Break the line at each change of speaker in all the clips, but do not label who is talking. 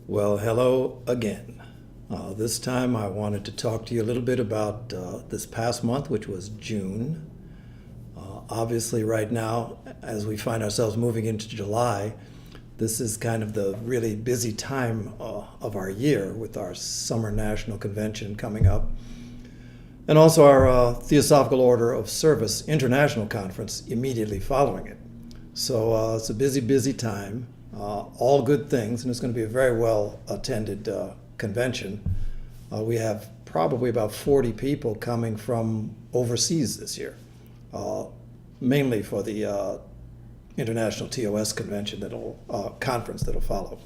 Well, hello again. This time I wanted to talk to you a little bit about this past month, which was June. Obviously, right now, as we find ourselves moving into July, this is kind of the really busy time of our year with our Summer National Convention coming up. And also our Theosophical Order of Service International Conference immediately following it. So it's a busy, busy time. All good things, and it's going to be a very well attended convention. We have probably about 40 people coming from overseas this year, mainly for the International TOS convention conference that'll follow.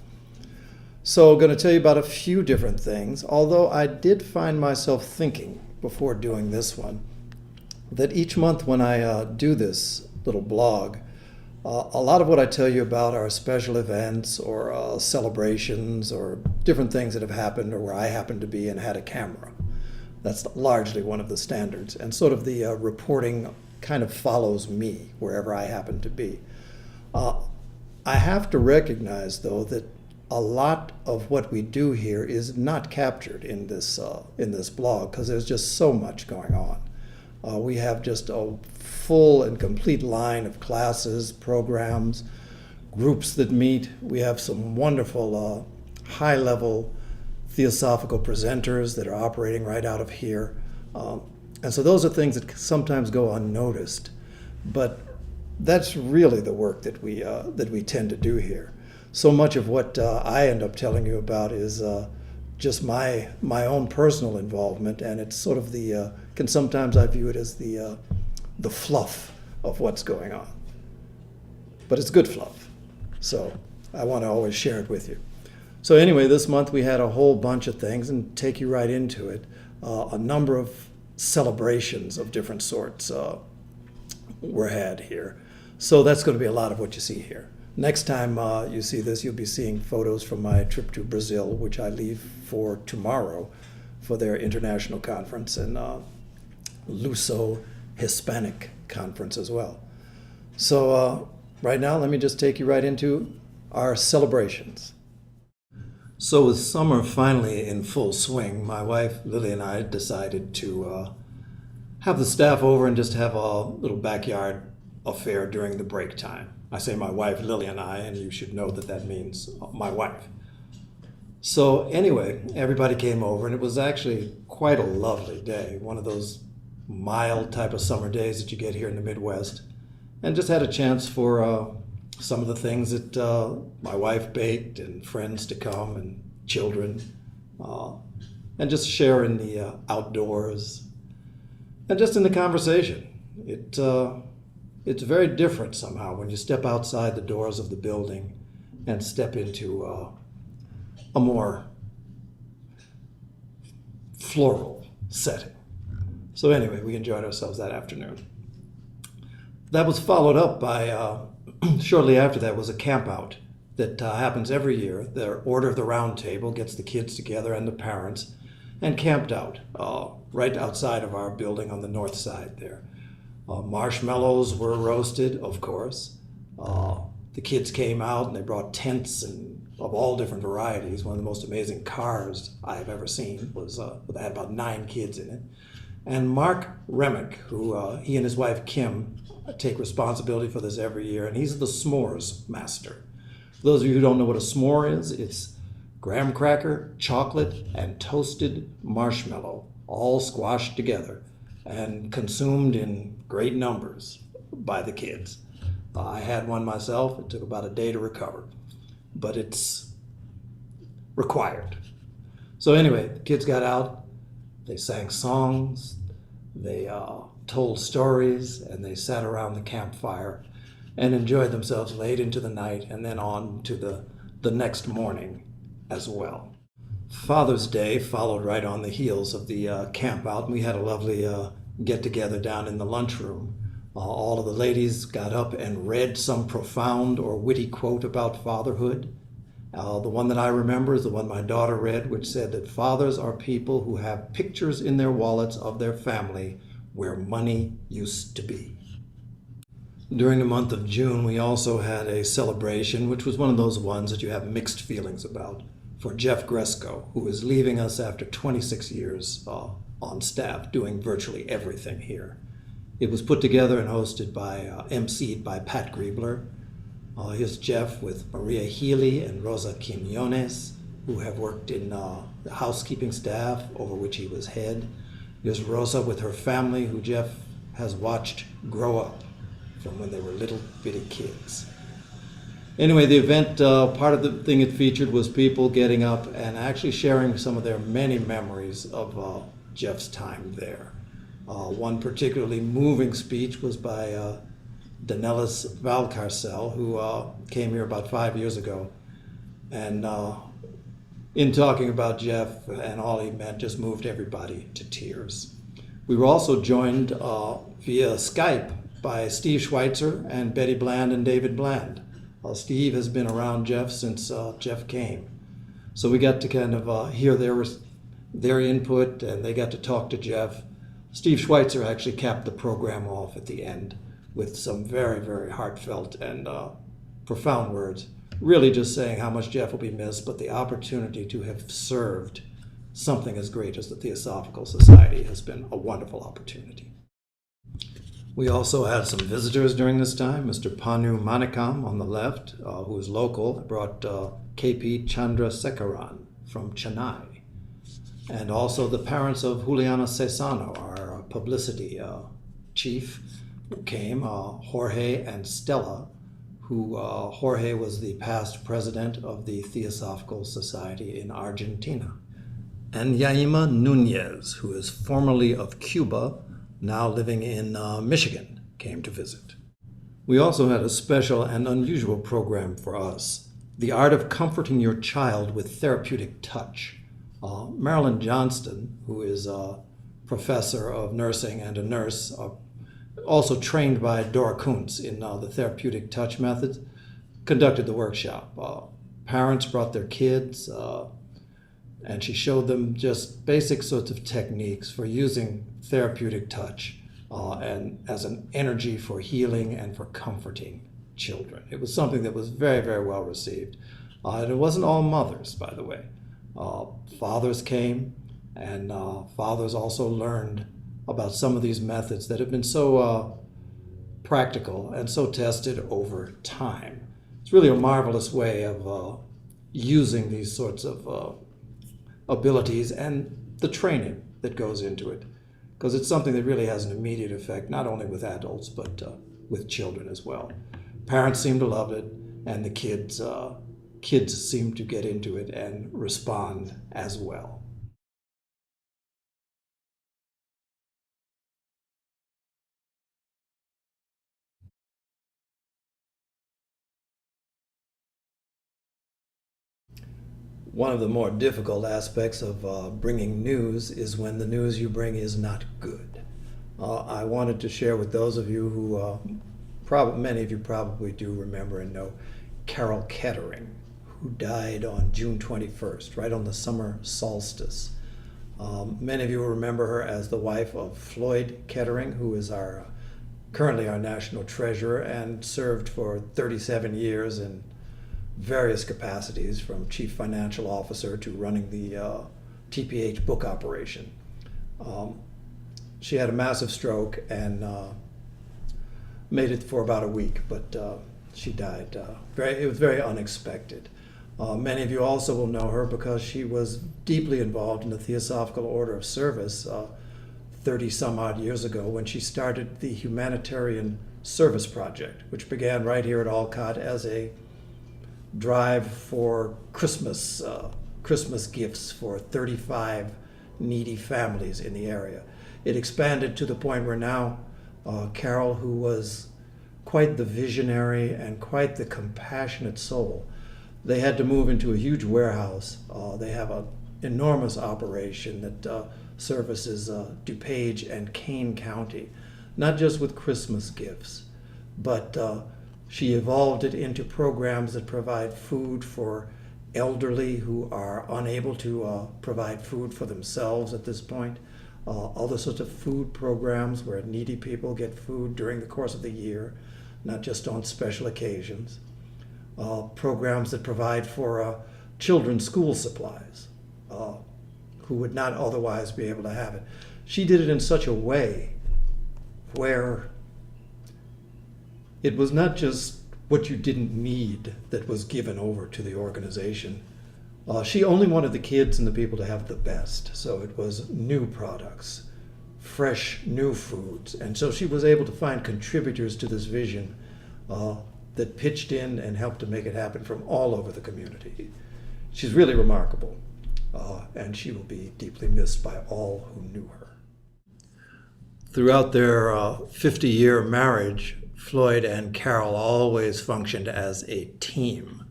So I'm going to tell you about a few different things, although I did find myself thinking before doing this one that each month when I do this little blog, a lot of what I tell you about are special events or celebrations or different things that have happened or where I happen to be and had a camera. That's largely one of the standards. And sort of the reporting kind of follows me wherever I happen to be. I have to recognize, though, that a lot of what we do here is not captured in this blog because there's just so much going on. We have just a full and complete line of classes, programs, groups that meet. We have some wonderful high-level theosophical presenters that are operating right out of here. And so those are things that sometimes go unnoticed. But that's really the work that we tend to do here. So much of what I end up telling you about is just my own personal involvement, and it's sort of sometimes I view it as the fluff of what's going on. But it's good fluff, so I want to always share it with you. So anyway, this month we had a whole bunch of things, and take you right into it. A number of celebrations of different sorts were had here. So that's going to be a lot of what you see here. Next time you see this, you'll be seeing photos from my trip to Brazil, which I leave for tomorrow for their international conference and Luso Hispanic conference as well. So right now, let me just take you right into our celebrations. So with summer finally in full swing, my wife Lily and I decided to have the staff over and just have a little backyard affair during the break time. I say my wife Lily and I, and you should know that that means my wife. So anyway, everybody came over, and it was actually quite a lovely day, one of those mild type of summer days that you get here in the Midwest, and just had a chance for some of the things that my wife baked and friends to come and children, and just share in the outdoors and just in the conversation. It's very different somehow when you step outside the doors of the building and step into a more floral setting. So anyway, we enjoyed ourselves that afternoon. That was followed up by, shortly after that was a campout that happens every year. The Order of the Round Table gets the kids together and the parents and camped out right outside of our building on the north side there. Marshmallows were roasted, of course. The kids came out and they brought tents and of all different varieties. One of the most amazing cars I've ever seen was that had about 9 kids in it. And Mark Remick, who he and his wife Kim take responsibility for this every year, and he's the s'mores master. For those of you who don't know what a s'more is, it's graham cracker, chocolate, and toasted marshmallow, all squashed together and consumed in great numbers by the kids. I had one myself. It took about a day to recover, but it's required. So anyway, the kids got out, they sang songs, they told stories, and they sat around the campfire and enjoyed themselves late into the night and then on to the next morning as well. Father's Day followed right on the heels of the campout, and we had a lovely get-together down in the lunchroom. All of the ladies got up and read some profound or witty quote about fatherhood. The one that I remember is the one my daughter read, which said that fathers are people who have pictures in their wallets of their family where money used to be. During the month of June, we also had a celebration, which was one of those ones that you have mixed feelings about. for Jeff Gresko, who is leaving us after 26 years on staff, doing virtually everything here. It was put together and hosted by, emceed by Pat Griebler. Here's Jeff with Maria Healy and Rosa Quinones, who have worked in the housekeeping staff, over which he was head. Here's Rosa with her family, who Jeff has watched grow up from when they were little bitty kids. Anyway, the event, part of the thing it featured was people getting up and actually sharing some of their many memories of Jeff's time there. One particularly moving speech was by Danelis Valcarcel, who came here about 5 years ago. And in talking about Jeff and all he meant, just moved everybody to tears. We were also joined via Skype by Steve Schweitzer and Betty Bland and David Bland. Steve has been around Jeff since Jeff came. So we got to kind of hear their input, and they got to talk to Jeff. Steve Schweitzer actually capped the program off at the end with some very, very heartfelt and profound words, really just saying how much Jeff will be missed, but the opportunity to have served something as great as the Theosophical Society has been a wonderful opportunity. We also had some visitors during this time. Mr. Panu Manikam on the left, who is local, brought KP Chandrasekaran from Chennai. And also the parents of Juliana Cesano, our publicity chief, who came, Jorge and Stella, who Jorge was the past president of the Theosophical Society in Argentina. And Yaima Nunez, who is formerly of Cuba, now living in Michigan, came to visit. We also had a special and unusual program for us, The Art of Comforting Your Child with Therapeutic Touch. Marilyn Johnston, who is a professor of nursing and a nurse, also trained by Dora Kuntz in the Therapeutic Touch method, conducted the workshop. Parents brought their kids, and she showed them just basic sorts of techniques for using therapeutic touch and as an energy for healing and for comforting children. It was something that was very, very well received. And it wasn't all mothers, by the way. Fathers came, and fathers also learned about some of these methods that have been so practical and so tested over time. It's really a marvelous way of using these sorts of abilities and the training that goes into it, because it's something that really has an immediate effect, not only with adults, but with children as well. Parents seem to love it, and the kids seem to get into it and respond as well. One of the more difficult aspects of bringing news is when the news you bring is not good. I wanted to share with those of you who, many of you probably do remember and know, Karole Kettering, who died on June 21st, right on the summer solstice. Many of you will remember her as the wife of Floyd Kettering, who is currently our national treasurer and served for 37 years in various capacities, from chief financial officer to running the TPH book operation. She had a massive stroke and made it for about a week, but she died. It was very unexpected. Many of you also will know her because she was deeply involved in the Theosophical Order of Service 30 some odd years ago, when she started the Humanitarian Service Project, which began right here at Alcott as a drive for Christmas gifts for 35 needy families in the area. It expanded to the point where now Karole, who was quite the visionary and quite the compassionate soul, they had to move into a huge warehouse. They have an enormous operation that services DuPage and Kane County, not just with Christmas gifts, but she evolved it into programs that provide food for elderly who are unable to provide food for themselves at this point. Other sorts of food programs where needy people get food during the course of the year, not just on special occasions. Programs that provide for children's school supplies, who would not otherwise be able to have it. She did it in such a way where it was not just what you didn't need that was given over to the organization. She only wanted the kids and the people to have the best. So it was new products, fresh new foods. And so she was able to find contributors to this vision that pitched in and helped to make it happen from all over the community. She's really remarkable, and she will be deeply missed by all who knew her. Throughout their 50-year marriage, Floyd and Carol always functioned as a team.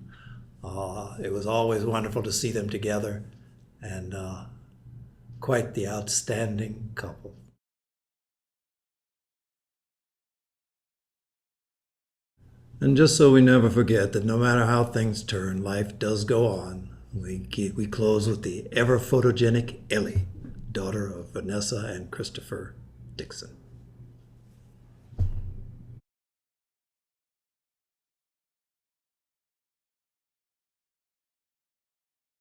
It was always wonderful to see them together, and quite the outstanding couple. And just so we never forget that no matter how things turn, life does go on. We close with the ever photogenic Ellie, daughter of Vanessa and Christopher Dixon.